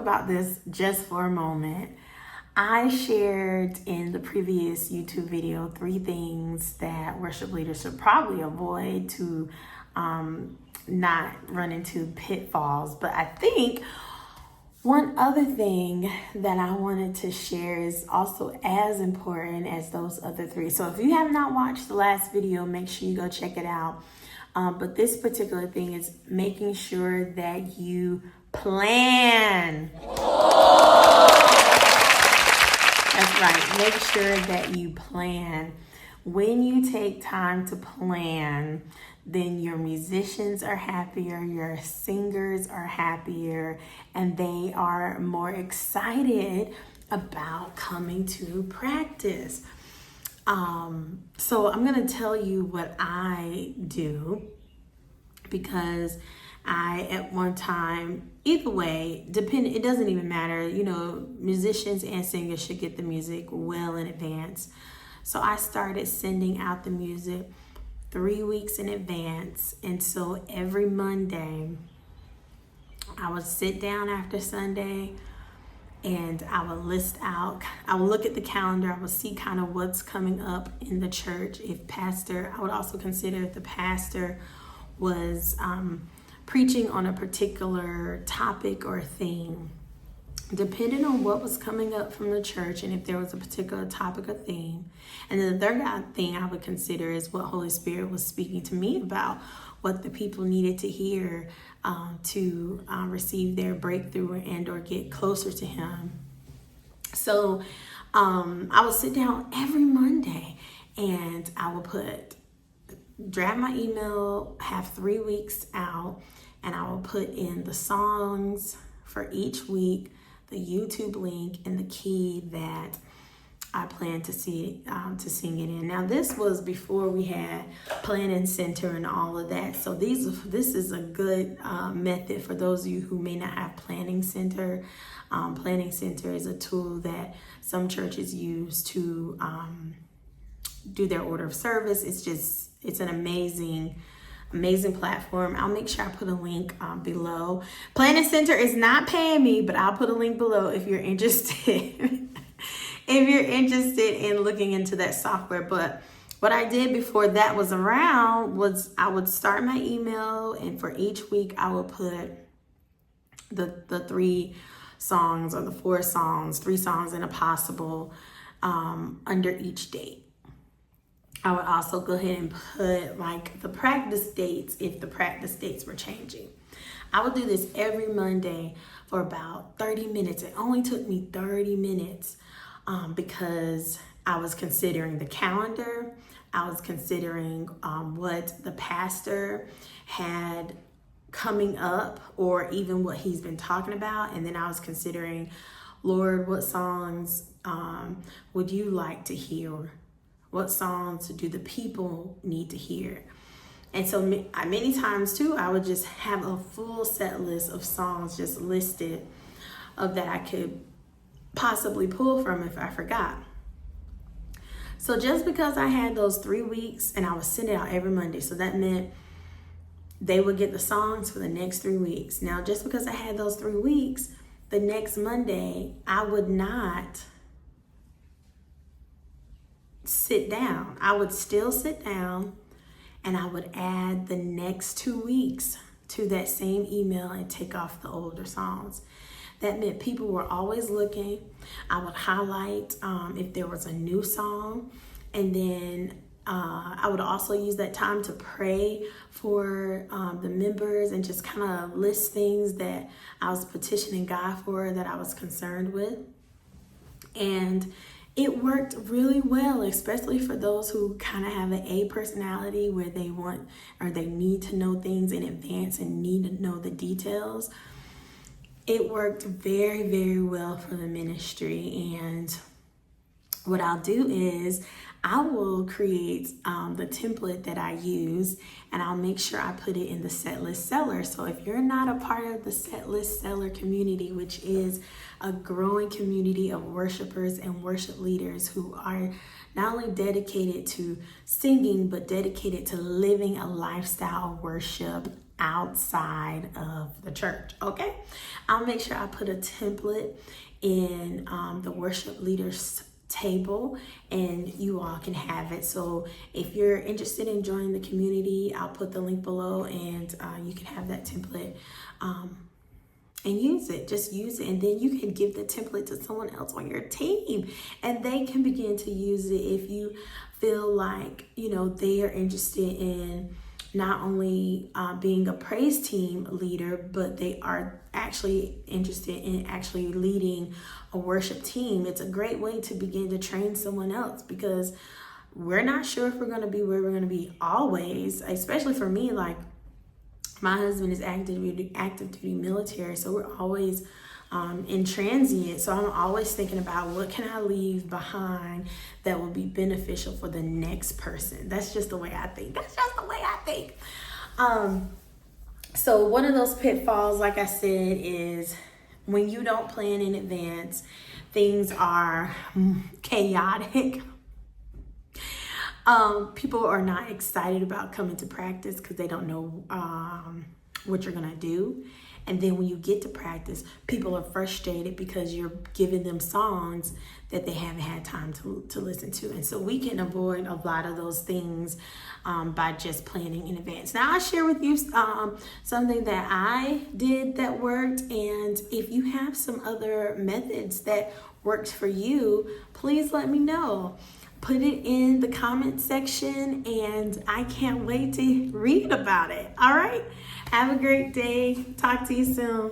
about this just for a moment. I shared in the previous YouTube video 3 things that worship leaders should probably avoid to not run into pitfalls. But I think one other thing that I wanted to share is also as important as those other 3. So if you have not watched the last video, make sure you go check it out. But this particular thing is making sure that you plan. That's right. Make sure that you plan. When you take time to plan, then your musicians are happier, your singers are happier, and they are more excited about coming to practice. So I'm going to tell you what I do, because I, at one time, either way, it doesn't even matter. You know, musicians and singers should get the music well in advance. So I started sending out the music 3 weeks in advance. And so every Monday, I would sit down after Sunday and I would I would look at the calendar. I would see kind of what's coming up in the church. I would also consider if the pastor was preaching on a particular topic or theme. Depending on what was coming up from the church and if there was a particular topic or theme. And then the third thing I would consider is what Holy Spirit was speaking to me about, what the people needed to hear to receive their breakthrough and or get closer to Him. So I would sit down every Monday and I would draft my email, have 3 weeks out, and I will put in the songs for each week, the YouTube link, and the key that I plan to sing it in. Now, this was before we had Planning Center and all of that. So this is a good method for those of you who may not have Planning Center. Planning Center is a tool that some churches use to do their order of service. It's an amazing platform. I'll make sure I put a link below. Planning Center is not paying me, but I'll put a link below if you're interested. If you're interested in looking into that software. But what I did before that was around was I would start my email, and for each week I would put the 3 songs or the 4 songs, 3 songs in a possible under each date. I would also go ahead and put like the practice dates if the practice dates were changing. I would do this every Monday for about 30 minutes. It only took me 30 minutes because I was considering the calendar. I was considering what the pastor had coming up or even what he's been talking about. And then I was considering, Lord, what songs would you like to hear? What songs do the people need to hear? And so many times too, I would just have a full set list of songs just listed that I could possibly pull from if I forgot. So just because I had those 3 weeks and I was sending it out every Monday, so that meant they would get the songs for the next 3 weeks. Now, just because I had those 3 weeks, the next Monday, I would not sit down. I would still sit down and I would add the next 2 weeks to that same email and take off the older songs. That meant people were always looking. I would highlight if there was a new song, and then I would also use that time to pray for the members and just kind of list things that I was petitioning God for, that I was concerned with. And it worked really well, especially for those who kind of have an A personality where they want or they need to know things in advance and need to know the details. It worked very, very well for the ministry. And what I'll do is I will create the template that I use, and I'll make sure I put it in the Setlist Seller. So if you're not a part of the Setlist Seller community, which is a growing community of worshipers and worship leaders who are not only dedicated to singing, but dedicated to living a lifestyle of worship outside of the church. Okay, I'll make sure I put a template in the worship leaders table, and you all can have it. So if you're interested in joining the community, I'll put the link below, and you can have that template and use it. Just use it, and then you can give the template to someone else on your team, and they can begin to use it if you feel like, you know, they are interested in not only being a praise team leader, but they are actually interested in actually leading a worship team. It's a great way to begin to train someone else, because we're not sure if we're going to be where we're going to be always, especially for me. Like, my husband is active duty military, so we're always in transient. So I'm always thinking about, what can I leave behind that will be beneficial for the next person. That's just the way I think. So one of those pitfalls, like I said, is when you don't plan in advance, things are chaotic. People are not excited about coming to practice because they don't know what you're gonna do. And then when you get to practice, people are frustrated because you're giving them songs that they haven't had time to listen to. And so we can avoid a lot of those things by just planning in advance. Now, I'll share with you something that I did that worked. And if you have some other methods that works for you, please let me know. Put it in the comment section, and I can't wait to read about it. All right? Have a great day. Talk to you soon.